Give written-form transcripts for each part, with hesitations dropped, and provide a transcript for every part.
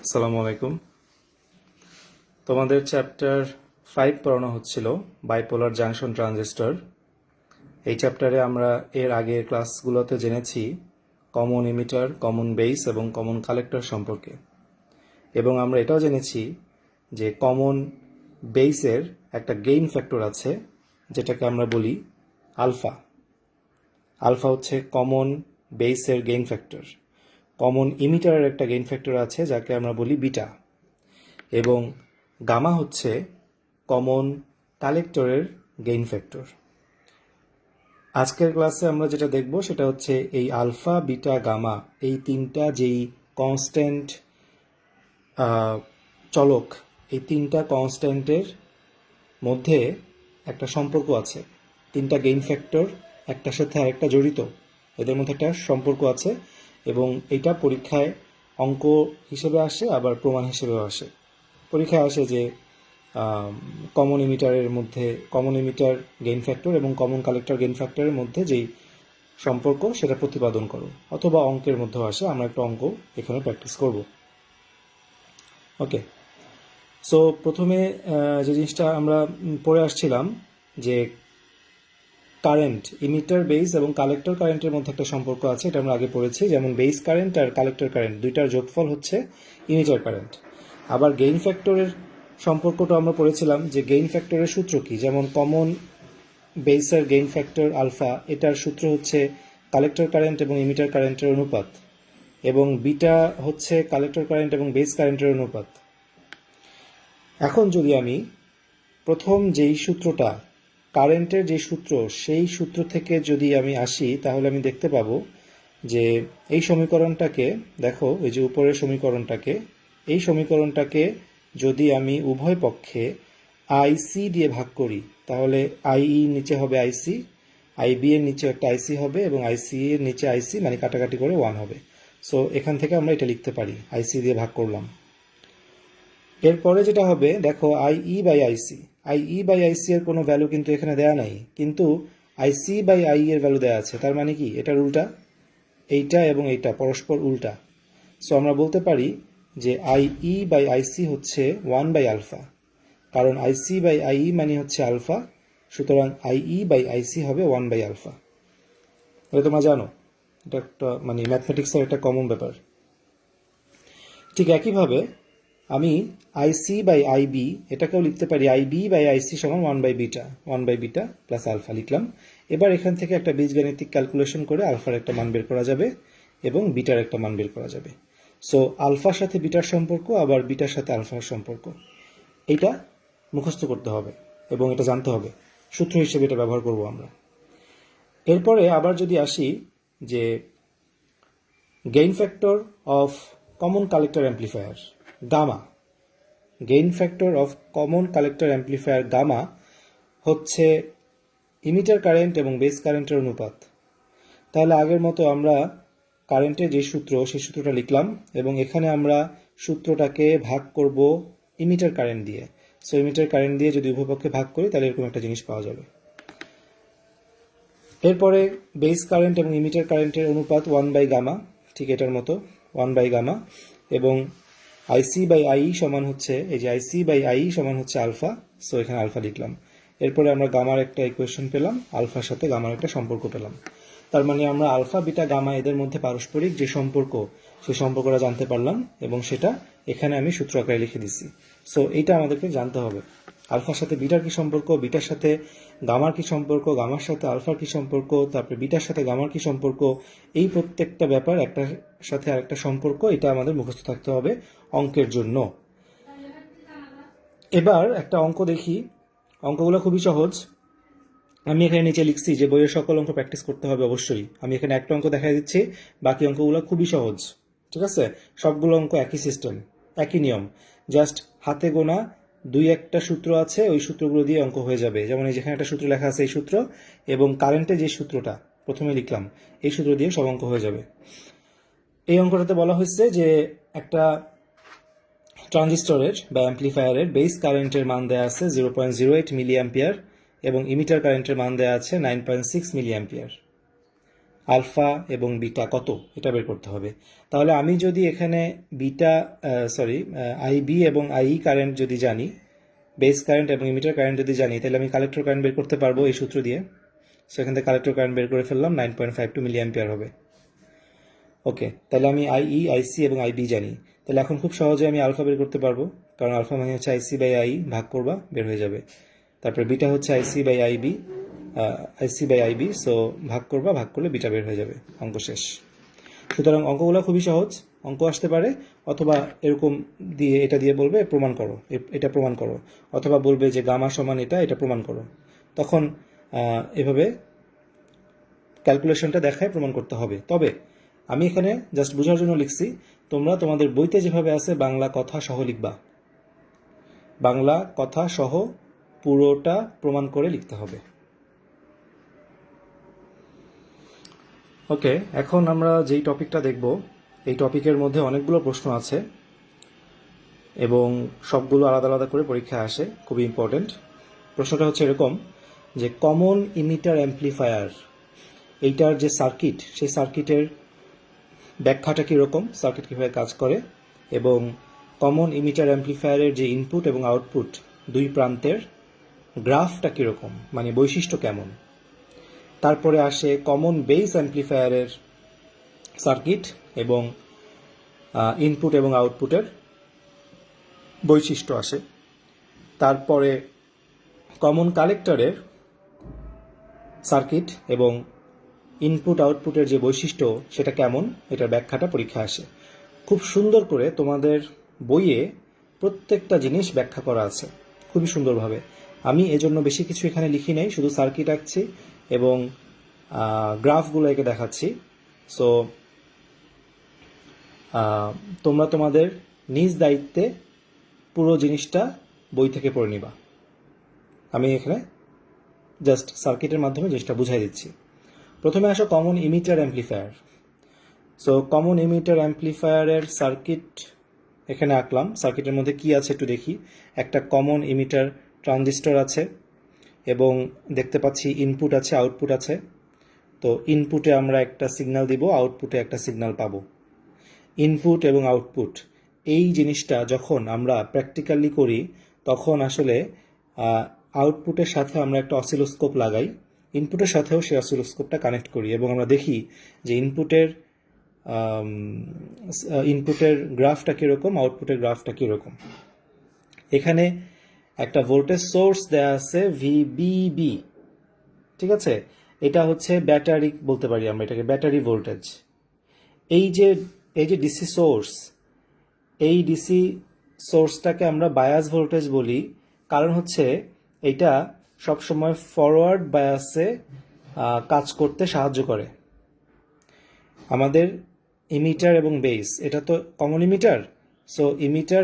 আসসালামু আলাইকুম। তোমাদের চ্যাপ্টার 5 পড়ানো হচ্ছিল বাইপোলার জাংশন ট্রানজিস্টর। এই চ্যাপ্টারে আমরা এর আগের ক্লাসগুলোতে জেনেছি কমন ইমিটার, কমন বেস এবং কমন কালেক্টর সম্পর্কে, এবং আমরা এটাও জেনেছি যে কমন বেসের একটা গেইন ফ্যাক্টর আছে যেটাকে আমরা বলি আলফা। আলফা হচ্ছে কমন বেসের গেইন ফ্যাক্টর। কমন ইমিটারের একটা গেইন ফ্যাক্টর আছে যাকে আমরা বলি বিটা, এবং গামা হচ্ছে কমন কালেক্টরের গেইন ফ্যাক্টর। আজকের ক্লাসে আমরা যেটা দেখব সেটা হচ্ছে এই আলফা, বিটা, গামা এই তিনটা যেই কনস্ট্যান্ট চলক, এই তিনটা কনস্ট্যান্টের মধ্যে একটা সম্পর্ক আছে। তিনটা গেইন ফ্যাক্টর একটার সাথে আরেকটা জড়িত, এদের মধ্যে একটা সম্পর্ক আছে, এবং এটা পরীক্ষায় অঙ্ক হিসেবে আসে, আবার প্রমাণ হিসেবেও আসে। পরীক্ষায় আসে যে কমন ইমিটারের মধ্যে, কমন ইমিটার গেইন ফ্যাক্টর এবং কমন কালেক্টর গেইন ফ্যাক্টরের মধ্যে যেই সম্পর্ক সেটা প্রতিপাদন করো, অথবা অঙ্কের মধ্যেও আসে। আমরা একটা অঙ্ক এখানে প্র্যাকটিস করব। ওকে, সো প্রথমে যে জিনিসটা আমরা পড়ে আসছিলাম যে কারেন্ট, ইমিটার বেস এবং কালেক্টর কারেন্টের মধ্যে একটা সম্পর্ক আছে, এটা আমরা আগে পড়েছি। যেমন বেস কারেন্ট আর কালেক্টর কারেন্ট দুইটার যোগফল হচ্ছে ইমিটার কারেন্ট। আবার গেইন ফ্যাক্টরের সম্পর্কটা আমরা পড়েছিলাম যে গেইন ফ্যাক্টরের সূত্র কি। যেমন কমন বেসের গেইন ফ্যাক্টর আলফা, এটার সূত্র হচ্ছে কালেক্টর কারেন্ট এবং ইমিটার কারেন্টের অনুপাত, এবং বিটা হচ্ছে কালেক্টর কারেন্ট এবং বেস কারেন্টের অনুপাত। এখন যদি আমি প্রথম যেই সূত্রটা, কারেন্টের যে সূত্র, সেই সূত্র থেকে যদি আমি আসি, তাহলে আমি দেখতে পাবো যে এই সমীকরণটাকে দেখো, এই যে উপরের সমীকরণটাকে, এই সমীকরণটাকে যদি আমি উভয় পক্ষে আইসি দিয়ে ভাগ করি, তাহলে আইই নিচে হবে আইসি, আইবি এর নিচে একটা আইসি হবে, এবং আইসি এর নিচে আইসি, মানে কাটাকাটি করে 1 হবে। সো এখান থেকে আমরা এটা লিখতে পারি, আইসি দিয়ে ভাগ করলাম। এরপরে যেটা হবে, দেখো আইই বাই আইসি, আইই বাই আইসি এর কোনো ভ্যালু কিন্তু এখানে দেয়া নাই, কিন্তু আইসি বাই আই এর ভ্যালু দেওয়া আছে। তার মানে কি, এটার উল্টা, এইটা এবং এইটা পরস্পর উল্টা। সো আমরা বলতে পারি যে আইই বাই আইসি হচ্ছে 1 বাই আলফা, কারণ আইসি বাই আইই মানে হচ্ছে আলফা, সুতরাং আইই বাই আইসি হবে 1 বাই আলফা। এটা তোমরা জানো, এটা একটা মানে ম্যাথমেটিক্সের একটা কমন ব্যাপার। ঠিক একইভাবে আমি আইসি বাই আইবি এটাকেও লিখতে পারি, আইবি বাই আইসি সমান 1 by beta, 1 by beta plus alpha লিখলাম। এবার এখান থেকে একটা বীজগাণিতিক ক্যালকুলেশন করে আলফার একটা মান বের করা যাবে এবং বিটার একটা মান বের করা যাবে। সো আলফার সাথে বিটার সম্পর্ক, আবার বিটার সাথে আলফার সম্পর্ক, এটা মুখস্থ করতে হবে এবং এটা জানতে হবে, সূত্র হিসেবে এটা ব্যবহার করব আমরা। এরপরে আবার যদি আসি যে gain factor of common collector amplifier gamma, gain factor of common collector amplifier gamma হচ্ছে ইমিটার কারেন্ট এবং বেস কারেন্টের অনুপাত। তাহলে আগের মতো আমরা কারেন্টের যে সূত্র, সেই সূত্রটা লিখলাম, এবং এখানে আমরা সূত্রটাকে ভাগ করব ইমিটার কারেন্ট দিয়ে। সো ইমিটার কারেন্ট দিয়ে যদি উভয়পক্ষে ভাগ করি, তাহলে এরকম একটা জিনিস পাওয়া যাবে। এরপরে বেস কারেন্ট এবং ইমিটার কারেন্টের অনুপাত 1 বাই গামা, ঠিক এটার মতো 1 বাই গামা, এবং আইসি বাই আই সমান হচ্ছে, এই যে আইসি বাই আই সমান হচ্ছে আলফা। সো এখানে আলফা লিখলাম। এরপরে আমরা গামার একটা ইকুয়েশন পেলাম, আলফার সাথে গামার একটা সম্পর্ক পেলাম। তার মানে আমরা আলফা, বিটা, গামা এদের মধ্যে পারস্পরিক যে সম্পর্ক, সেই সম্পর্কটা জানতে পারলাম, এবং সেটা এখানে আমি সূত্র আকারে লিখে দিচ্ছি। সো এইটা আমাদেরকে জানতে হবে, আলফার সাথে বিটার কি সম্পর্ক, বিটার সাথে গামার কি সম্পর্ক, গামার সাথে আলফার কি সম্পর্ক, তারপরে বিটার সাথে গামার কি সম্পর্ক। এই প্রত্যেকটা ব্যাপার একটার সাথে আরেকটা সম্পর্ক, এটা আমাদের মুখস্থ থাকতে হবে অঙ্কের জন্য। এবার একটা অঙ্ক দেখি, অঙ্কগুলো খুবই সহজ। আমি এখানে নিচে লিখছি যে বইয়ের সকল অঙ্ক প্র্যাকটিস করতে হবে অবশ্যই। আমি এখানে একটা অঙ্ক দেখাই দিচ্ছি, বাকি অঙ্কগুলো খুবই সহজ, ঠিক আছে? সবগুলো অঙ্ক একই সিস্টেম, একই নিয়ম, জাস্ট হাতে গোনা 2-1টা সূত্র আছে, ওই সূত্রগুলো দিয়ে অঙ্ক হয়ে যাবে। যেমন এই যেখানে একটা সূত্র লেখা আছে, এই সূত্র, এবং কারেন্টে যে সূত্রটা প্রথমে লিখলাম, এই সূত্র দিয়ে সব অঙ্ক হয়ে যাবে। এই অঙ্কটাতে বলা হয়েছে যে একটা ট্রানজিস্টরের বা অ্যাম্প্লিফায়ারের বেস কারেন্টের মান দেওয়া আছে 0.08 মিলি অ্যাম্পিয়ার, এবং ইমিটার কারেন্টের মান দেওয়া আছে 9.6 মিলি অ্যাম্পিয়ার। আলফা এবং বিটা কত এটা বের করতে হবে। তাহলে আমি যদি এখানে বিটা আইবি এবং আইই কারেন্ট যদি জানি, বেস কারেন্ট এবং ইমিটার কারেন্ট যদি জানি, তাহলে আমি কালেক্টর কারেন্ট বের করতে পারবো এই সূত্র দিয়ে। সেখান থেকে কালেক্টর কারেন্ট বের করে ফেললাম, 9.52 মিলি অ্যাম্পিয়ার হবে। ওকে, তাহলে আমি আইই, আইসি এবং আইবি জানি। তাহলে এখন খুব সহজে আমি আলফা বের করতে পারবো, কারণ আলফা মানে হচ্ছে আইসি বাই আই, ভাগ করবা বের হয়ে যাবে। তারপরে বিটা হচ্ছে আইসি বাই আইবি, সো ভাগ করবা, ভাগ করলে বিটা বের হয়ে যাবে, অঙ্ক শেষ। সুতরাং অঙ্কগুলো খুবই সহজ, অঙ্ক আসতে পারে, অথবা এরকম দিয়ে এটা দিয়ে বলবে প্রমাণ করো, এটা প্রমাণ করো, অথবা বলবে যে গামা সমান এটা প্রমাণ করো। তখন এভাবে ক্যালকুলেশনটা দেখায় প্রমাণ করতে হবে। তবে আমি এখানে জাস্ট বোঝার জন্য লিখছি, তোমরা তোমাদের বইতে যেভাবে আছে বাংলা কথা সহ লিখবা, বাংলা কথা সহ পুরোটা প্রমাণ করে লিখতে হবে। ওকে, এখন আমরা যেই টপিকটা দেখব, এই টপিকের মধ্যে অনেকগুলো প্রশ্ন আছে এবং সবগুলো আলাদা আলাদা করে পরীক্ষায় আসে, খুবই ইম্পর্টেন্ট। প্রশ্নটা হচ্ছে এরকম যে কমন ইমিটার অ্যাম্প্লিফায়ার, এইটার যে সার্কিট, সেই সার্কিটের ব্যাখ্যাটা কীরকম, সার্কিট কীভাবে কাজ করে, এবং কমন ইমিটার অ্যাম্প্লিফায়ারের যে ইনপুট এবং আউটপুট দুই প্রান্তের গ্রাফটা কীরকম, মানে বৈশিষ্ট্য কেমন। তারপরে আসে কমন বেস অ্যাম্প্লিফায়ারের সার্কিট এবং ইনপুট এবং আউটপুটের বৈশিষ্ট্য আসে। তারপরে কমন কালেক্টরের সার্কিট এবং ইনপুট আউটপুটের যে বৈশিষ্ট্য সেটা কেমন, এটার ব্যাখ্যাটা পরীক্ষা আসে। খুব সুন্দর করে তোমাদের বইয়ে প্রত্যেকটা জিনিস ব্যাখ্যা করা আছে খুবই সুন্দরভাবে। আমি এজন্য বেশি কিছু এখানে লিখি নাই, শুধু সার্কিট আঁকছি এবং গ্রাফগুলো একে দেখাচ্ছি। সো তোমরা তোমাদের নিজ দায়িত্বে পুরো জিনিসটা বই থেকে পড়ে নিবা। আমি এখানে জাস্ট সার্কিটের মাধ্যমে জিনিসটা বুঝাই দিচ্ছি। প্রথমে আসো common emitter amplifier. So common emitter অ্যাম্প্লিফায়ারের সার্কিট এখানে আঁকলাম। সার্কিটের মধ্যে কি আছে একটু দেখি। একটা কমন ইমিটার ট্রানজিস্টর আছে এবং দেখতে পাচ্ছি ইনপুট আছে, আউটপুট আছে। তো ইনপুটে আমরা একটা সিগন্যাল দিব, আউটপুটে একটা সিগন্যাল পাবো। ইনপুট এবং আউটপুট এই জিনিসটা যখন আমরা প্র্যাকটিক্যালি করি, তখন আসলে আউটপুটের সাথে আমরা একটা অসিলোস্কোপ লাগাই, ইনপুটের সাথেও সেই অসিলোস্কোপটা কানেক্ট করি এবং আমরা দেখি যে ইনপুটের গ্রাফটা কীরকম, আউটপুটের গ্রাফটা কীরকম। এখানে একটা ভোল্টেজ সোর্স দেয়া আছে ভিবিবি, ঠিক আছে। এটা হচ্ছে ব্যাটারি বলতে পারি আমরা, এটাকে ব্যাটারি ভোল্টেজ। এই যে ডিসি সোর্স, এই ডিসি সোর্সটাকে আমরা বায়াস ভোল্টেজ বলি, কারণ হচ্ছে এটা সবসময় ফরওয়ার্ড বায়াসে কাজ করতে সাহায্য করে। আমাদের ইমিটার এবং বেস, এটা তো কমন ইমিটার, সো ইমিটার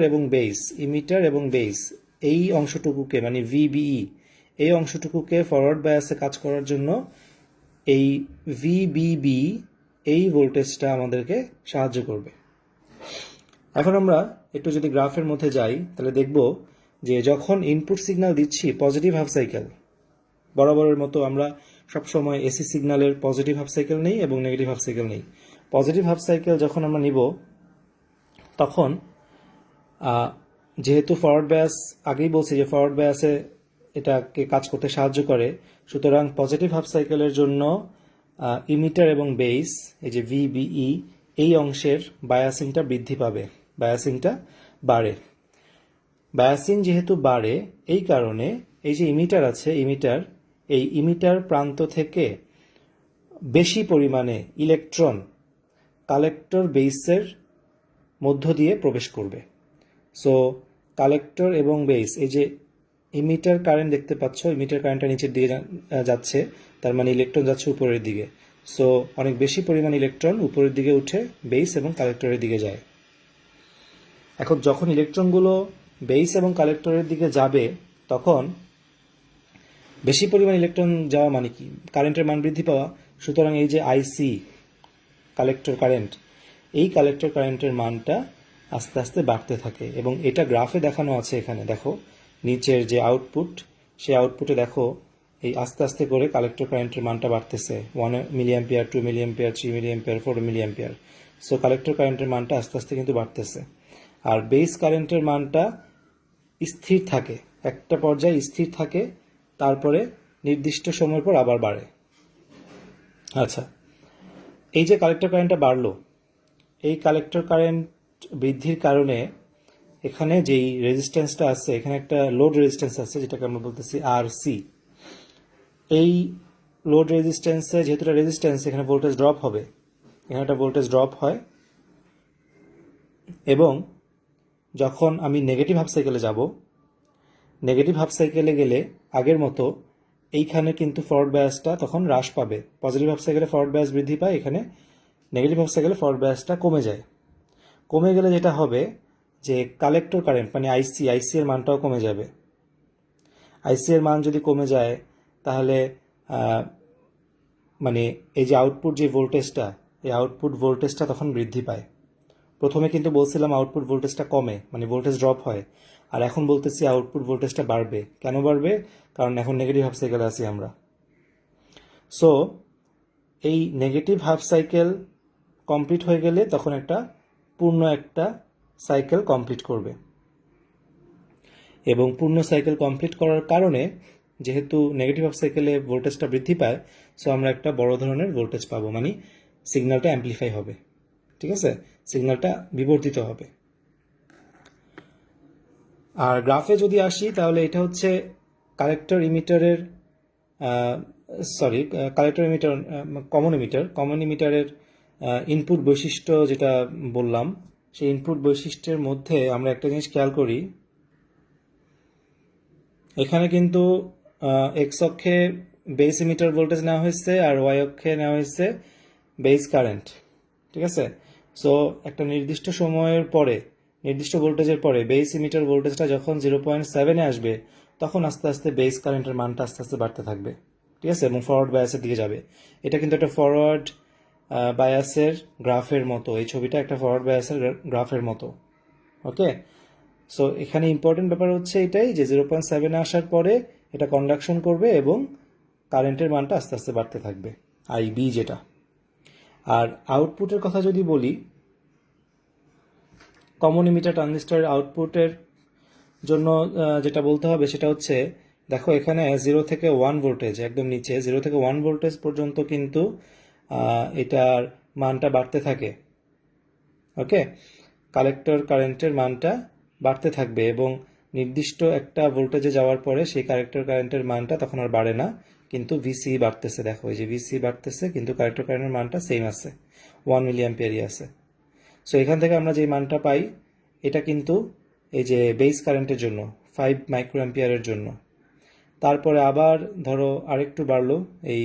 এবং বেস এই অংশটুকুকে মানে ভিবিই, এই অংশটুকুকে ফরওয়ার্ড বায়াসে কাজ করার জন্য এই ভিবিবি এই ভোল্টেজটা আমাদেরকে সাহায্য করবে। এখন আমরা একটু যদি গ্রাফের মধ্যে যাই, তাহলে দেখব যে যখন ইনপুট সিগন্যাল দিচ্ছি পজিটিভ হাফ সাইকেল, বরাবরের মতো আমরা সবসময় এসি সিগন্যালের পজিটিভ হাফ সাইকেল নেই এবং নেগেটিভ হাফ সাইকেল নেই। পজিটিভ হাফ সাইকেল যখন আমরা নিব, তখন যেহেতু ফরওয়ার্ড বায়াস, আগেই বলছি যে ফরওয়ার্ড বায়াসে এটাকে কাজ করতে সাহায্য করে, সুতরাং পজিটিভ হাফ সাইকেলের জন্য ইমিটার এবং বেস, এই যে ভিবিই, এই অংশের বায়াসিংটা বৃদ্ধি পাবে, বায়াসিংটা বাড়ে। বায়াসিং যেহেতু বাড়ে, এই কারণে এই যে ইমিটার আছে, এই ইমিটার প্রান্ত থেকে বেশি পরিমাণে ইলেকট্রন কালেক্টর বেসের মধ্য দিয়ে প্রবেশ করবে। সো কালেক্টর এবং বেস, এই যে ইমিটার কারেন্ট দেখতে পাচ্ছ, ইমিটার কারেন্টটা নিচের দিকে যাচ্ছে, তার মানে ইলেকট্রন যাচ্ছে উপরের দিকে। সো অনেক বেশি পরিমাণ ইলেকট্রন উপরের দিকে উঠে বেস এবং কালেক্টরের দিকে যায়। এখন যখন ইলেকট্রনগুলো বেস এবং কালেক্টরের দিকে যাবে, তখন বেশি পরিমাণ ইলেকট্রন যাওয়া মানে কি, কারেন্টের মান বৃদ্ধি পাওয়া। সুতরাং এই যে আইসি কালেক্টর কারেন্ট, এই কালেক্টর কারেন্টের মানটা আস্তে আস্তে বাড়তে থাকে এবং এটা গ্রাফে দেখানো আছে। এখানে দেখো নিচের যে আউটপুট, সেই আউটপুটে দেখো এই আস্তে আস্তে করে কালেক্টর কারেন্টের মানটা বাড়তেছে 1 mA 2 mA 3 mA 4 mA। So collector কারেন্টের মানটা আস্তে আস্তে কিন্তু বাড়তেছে। আর বেস কারেন্টের মানটা স্থির থাকে, একটা পর্যায়ে স্থির থাকে, তারপরে নির্দিষ্ট সময় পর আবার বাড়ে। আচ্ছা, এই যে কালেক্টর কারেন্টটা বাড়লো, এই কালেক্টর কারেন্ট বৃদ্ধির কারণে এখানে যেই রেজিস্ট্যান্সটা আছে, এখানে একটা লোড রেজিস্ট্যান্স আছে যেটাকে আমরা বলতেছি আরসি। এই লোড রেজিস্ট্যান্সে যেহেতু এটা রেজিস্ট্যান্স, এখানে ভোল্টেজ ড্রপ হবে, এখানে একটা ভোল্টেজ ড্রপ হয়। এবং যখন আমি নেগেটিভ হাফ সাইকেলে যাব, নেগেটিভ হাফ সাইকেলে গেলে আগের মতো এইখানে কিন্তু ফরওয়ার্ড বায়াসটা তখন হ্রাস পাবে। পজিটিভ হাফ সাইকেলে ফরওয়ার্ড বায়াস বৃদ্ধি পায়, এখানে নেগেটিভ হাফ সাইকেলে ফরওয়ার্ড বায়াসটা কমে যায়। কমে গেলে যেটা হবে যে কালেক্টর কারেন্ট মানে আইসি এর মানটাও কমে যাবে। আইসি এর মান যদি কমে যায় তাহলে মানে এই যে আউটপুট যে ভোল্টেজটা, এই আউটপুট ভোল্টেজটা তখন বৃদ্ধি পায়। প্রথমে কিন্তু বলছিলাম আউটপুট ভোল্টেজটা কমে, মানে ভোল্টেজ ড্রপ হয়, আর এখন বলতেছি আউটপুট ভোল্টেজটা বাড়বে। কেন বাড়বে? কারণ এখন নেগেটিভ হাফ সাইকেলে আছি আমরা। সো এই নেগেটিভ হাফ সাইকেল কমপ্লিট হয়ে গেলে তখন পূর্ণ একটা সাইকেল কমপ্লিট করবে। এবং পূর্ণ সাইকেল কমপ্লিট করার কারণে যেহেতু নেগেটিভ হাফ সাইকেলে ভোল্টেজটা বৃদ্ধি পায়, সো আমরা একটা বড় ধরনের ভোল্টেজ পাবো, মানে সিগন্যালটা অ্যাম্পলিফাই হবে। ঠিক আছে, সিগন্যালটা বিবর্তিত হবে। আর গ্রাফে যদি আসি তাহলে এটা হচ্ছে কালেক্টর ইমিটারের কালেক্টর ইমিটার কমন ইমিটারের ইনপুট বৈশিষ্ট্য যেটা বললাম, সেই ইনপুট বৈশিষ্ট্যের মধ্যে আমরা একটা জিনিস খেয়াল করি। এখানে কিন্তু এক্স অক্ষে বেস ইমিটার ভোল্টেজ নেওয়া হয়েছে আর ওয়াই অক্ষে নেওয়া হয়েছে বেস কারেন্ট। ঠিক আছে, সো একটা নির্দিষ্ট সময়ের পরে, নির্দিষ্ট ভোল্টেজের পরে বেস ইমিটার ভোল্টেজটা যখন 0.7-এ আসবে, তখন আস্তে আস্তে বেস কারেন্টের মানটা আস্তে আস্তে বাড়তে থাকবে। ঠিক আছে, এবং ফরওয়ার্ড বায়াসের দিকে যাবে। এটা কিন্তু একটা ফরওয়ার্ড বায়াসের গ্রাফের মতো, এই ছবিটা একটা ফরওয়ার্ড বায়াসের গ্রাফের মতো। ওকে, সো এখানে ইম্পর্টেন্ট ব্যাপার হচ্ছে এটাই যে 0.7-এ আসার পরে এটা কন্ডাকশন করবে এবং কারেন্টের মানটা আস্তে আস্তে বাড়তে থাকবে, আইবি যেটা। আর আউটপুটের কথা যদি বলি, কমন ইমিটার ট্রানজিস্টরের আউটপুটের জন্য যেটা বলতে হবে সেটা হচ্ছে, দেখো এখানে 0 থেকে 1 ভোল্টেজ, একদম নিচে 0 থেকে 1 ভোল্টেজ পর্যন্ত কিন্তু এটার মানটা বাড়তে থাকে। ওকে, কালেক্টর কারেন্টের মানটা বাড়তে থাকবে এবং নির্দিষ্ট একটা ভোল্টেজে যাওয়ার পরে সেই কালেক্টর কারেন্টের মানটা তখন আর বাড়ে না, কিন্তু ভিসি বাড়তেছে। দেখো এই যে ভিসি বাড়তেছে, কিন্তু কালেক্টর কারেন্টের মানটা সেম আছে, 1 mA আছে। সো এখান থেকে আমরা যে মানটা পাই, এটা কিন্তু এই যে বেস কারেন্টের জন্য 5 মাইক্রোঅ্যাম্পিয়ারের জন্য। তারপরে আবার ধরো আরেকটু বাড়লো, এই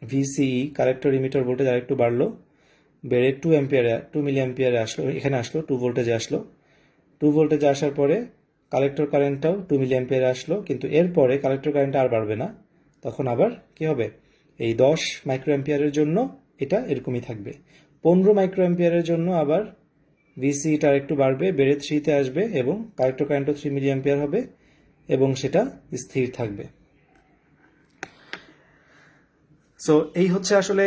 ভিসিই কালেক্টর ইমিটার ভোল্টেজ আরেকটু বাড়লো, বেড়ে 2 মিলিঅ্যাম্পিয়ারে আসলো, এখানে আসলো 2 ভোল্টেজে আসলো। 2 ভোল্টেজে আসার পরে কালেক্টর কারেন্টটাও 2 মিলিঅ্যাম্পিয়ারে আসলো, কিন্তু এরপরে কালেক্টর কারেন্ট আর বাড়বে না, তখন আবার কি হবে, এই 10 মাইক্রোঅ্যাম্পিয়ারের জন্য এটা এরকমই থাকবে। 15 মাইক্রোঅ্যাম্পিয়ারের জন্য আবার ভিসিটা একটু বাড়বে, বেড়ে 3-তে আসবে এবং কালেক্টর কারেন্টও 3 মিলিঅ্যাম্পিয়ার হবে এবং সেটা স্থির থাকবে। সো এই হচ্ছে আসলে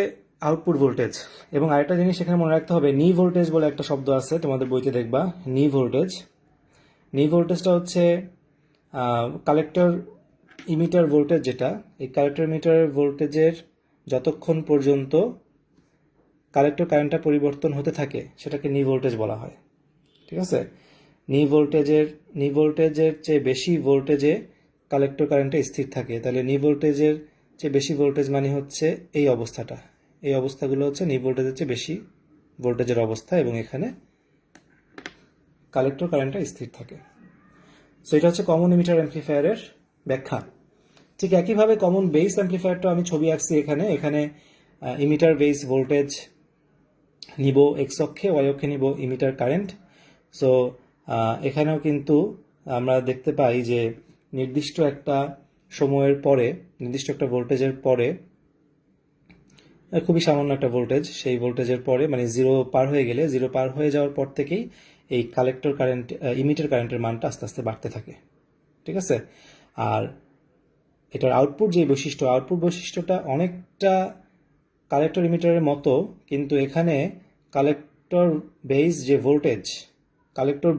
আউটপুট ভোল্টেজ। এবং আরেকটা জিনিস এখানে মনে রাখতে হবে, নি ভোল্টেজ বলে একটা শব্দ আছে, তোমাদের বইতে দেখবা নি ভোল্টেজ। নি ভোল্টেজটা হচ্ছে কালেক্টর ইমিটার ভোল্টেজ যেটা, এই কালেক্টর ইমিটার ভোল্টেজের যতক্ষণ পর্যন্ত কালেক্টর কারেন্টটা পরিবর্তন হতে থাকে সেটাকে নি ভোল্টেজ বলা হয়। ঠিক আছে, নি ভোল্টেজের চেয়ে বেশি ভোল্টেজে কালেক্টর কারেন্টটা স্থির থাকে। তাহলে নি ভোল্টেজের চেয়ে বেশি ভোল্টেজ মানে হচ্ছে এই অবস্থাটা, এই অবস্থাগুলো হচ্ছে নি ভোল্টেজের চেয়ে বেশি ভোল্টেজের অবস্থা, এবং এখানে কালেক্টর কারেন্টটা স্থির থাকে। সো এটা হচ্ছে কমন ইমিটার অ্যাম্পলিফায়ারের ব্যাখ্যা। ঠিক একইভাবে কমন বেস অ্যাম্পলিফায়ারটা আমি ছবি আঁকছি এখানে। এখানে ইমিটার বেস ভোল্টেজ নিব এক্স অক্ষে, ওয়াই অক্ষে নিব ইমিটার কারেন্ট। সো এখানেও কিন্তু আমরা দেখতে পাই যে নির্দিষ্ট একটা সময়ের পরে, নির্দিষ্ট একটা ভোল্টেজের পরে, খুবই সামান্য একটা ভোল্টেজ, সেই ভোল্টেজের পরে মানে 0 পার হয়ে গেলে, 0 পার হয়ে যাওয়ার পর থেকেই এই কালেক্টর কারেন্ট ইমিটার কারেন্টের মানটা আস্তে আস্তে বাড়তে থাকে। ঠিক আছে, আর এটার আউটপুট আউটপুট বৈশিষ্ট্যটা অনেকটা কালেক্টর ইমিটারের মতো, কিন্তু এখানে কালেক্টর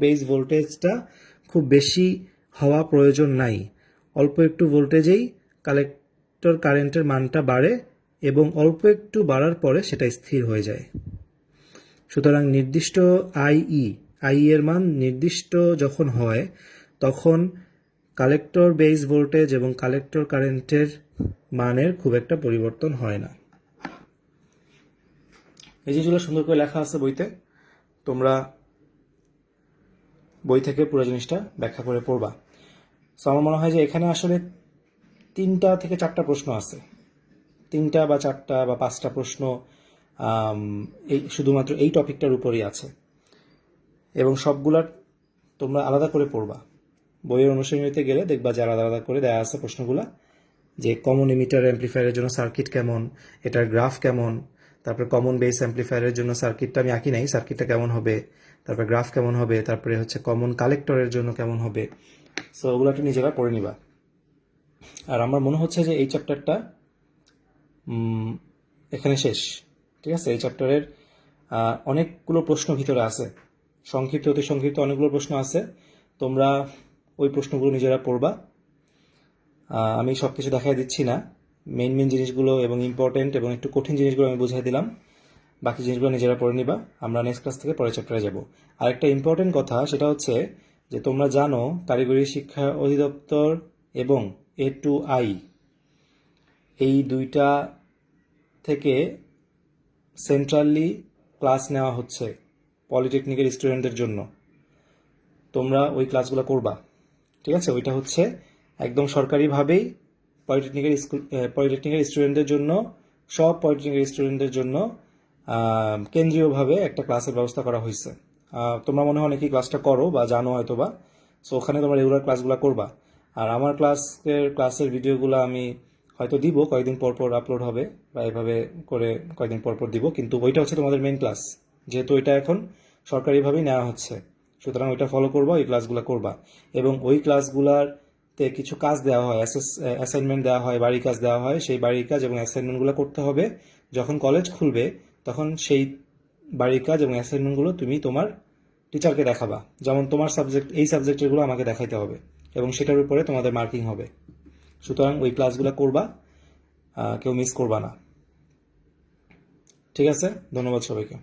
বেস ভোল্টেজটা খুব বেশি হওয়া প্রয়োজন নাই। অল্প একটু ভোল্টেজেই কালেক্টর কারেন্টের মানটা বাড়ে এবং অল্প একটু বাড়ার পরে সেটা স্থির হয়ে যায়। সুতরাং নির্দিষ্ট আই এর মান নির্দিষ্ট যখন হয় তখন কালেক্টর বেস ভোল্টেজ এবং কালেক্টর কারেন্টের মানের খুব একটা পরিবর্তন হয় না। এই জিনিসগুলো সুন্দর করে লেখা আছে বইতে, তোমরা বই থেকে পুরো জিনিসটা ব্যাখ্যা করে পড়বা। সো আমার মনে হয় যে এখানে আসলে 3টা থেকে 4টা প্রশ্ন আছে, 3টা বা 4টা বা 5টা প্রশ্ন এই শুধুমাত্র এই টপিকটার উপরই আছে, এবং সবগুলার তোমরা আলাদা করে পড়বা। বইয়ের অনুশীলনীতে গেলে দেখবা যে আলাদা আলাদা করে দেওয়া আছে প্রশ্নগুলা, যে কমন ইমিটার অ্যাম্প্লিফায়ারের জন্য সার্কিট কেমন, এটার গ্রাফ কেমন, তারপরে কমন বেস অ্যাম্প্লিফায়ারের জন্য সার্কিটটা আমি আঁকি নাই, সার্কিটটা কেমন হবে, তারপরে গ্রাফ কেমন হবে, তারপরে হচ্ছে কমন কালেক্টরের জন্য কেমন হবে। সো ওগুলো একটু নিজেরা পড়ে নিবা। আর আমার মনে হচ্ছে যে এই চ্যাপ্টারটা এখানে শেষ। ঠিক আছে, এই চ্যাপ্টারের অনেকগুলো প্রশ্ন ভিতরে আছে, সংক্ষিপ্ত অতি সংক্ষিপ্ত অনেকগুলো প্রশ্ন আছে, তোমরা ওই প্রশ্নগুলো নিজেরা পড়বা। আমি সব কিছু দেখাই দিচ্ছি না, মেইন জিনিসগুলো এবং ইম্পর্টেন্ট এবং একটু কঠিন জিনিসগুলো আমি বুঝাই দিলাম, বাকি জিনিসগুলো নিজেরা পড়ে নিবা। আমরা নেক্সট ক্লাস থেকে পরের চ্যাপ্টারে যাব। আরেকটা ইম্পর্টেন্ট কথা সেটা হচ্ছে যে তোমরা জানো কারিগরি শিক্ষা অধিদপ্তর এবং A2I এই দুইটা থেকে সেন্ট্রালি ক্লাস নেওয়া হচ্ছে পলিটেকনিকের স্টুডেন্টদের জন্য। তোমরা ওই ক্লাসগুলো করবা, ঠিক আছে? ওইটা হচ্ছে একদম সরকারিভাবেই পলিটেকনিকের স্টুডেন্টদের জন্য, সব পলিটেকনিকের স্টুডেন্টদের জন্য কেন্দ্রীয়ভাবে একটা ক্লাসের ব্যবস্থা করা হয়েছে। তোমরা মনে হয় অনেকেই ক্লাসটা করো বা জানো হয়তো বা, সো ওখানে তোমরা রেগুলার ক্লাসগুলো করবা। আর আমার ক্লাসের ভিডিওগুলো আমি হয়তো দিব, কয়েকদিন পর পর আপলোড হবে বা এভাবে করে কয়েকদিন পর পর দিব, কিন্তু ওইটা হচ্ছে তোমাদের মেইন ক্লাস, যেহেতু ওইটা এখন সরকারিভাবেই নেওয়া হচ্ছে, সুতরাং ওইটা ফলো করবা, ওই ক্লাসগুলো করবা। এবং ওই ক্লাসগুলাতে কিছু কাজ দেওয়া হয়, অ্যাসাইনমেন্ট দেওয়া হয়, বাড়ির কাজ দেওয়া হয়, সেই বাড়ির কাজ এবং অ্যাসাইনমেন্টগুলো করতে হবে। যখন কলেজ খুলবে তখন সেই বাড়ির কাজ এবং অ্যাসাইনমেন্টগুলো তুমি তোমার টিচারকে দেখাবা, যেমন তোমার এই সাবজেক্টেরগুলো আমাকে দেখাইতে হবে এবং সেটার উপরে তোমাদের মার্কিং হবে। সুতরাং ওই ক্লাসগুলো করবা, কেউ মিস করবা না। ঠিক আছে, ধন্যবাদ সবাইকে।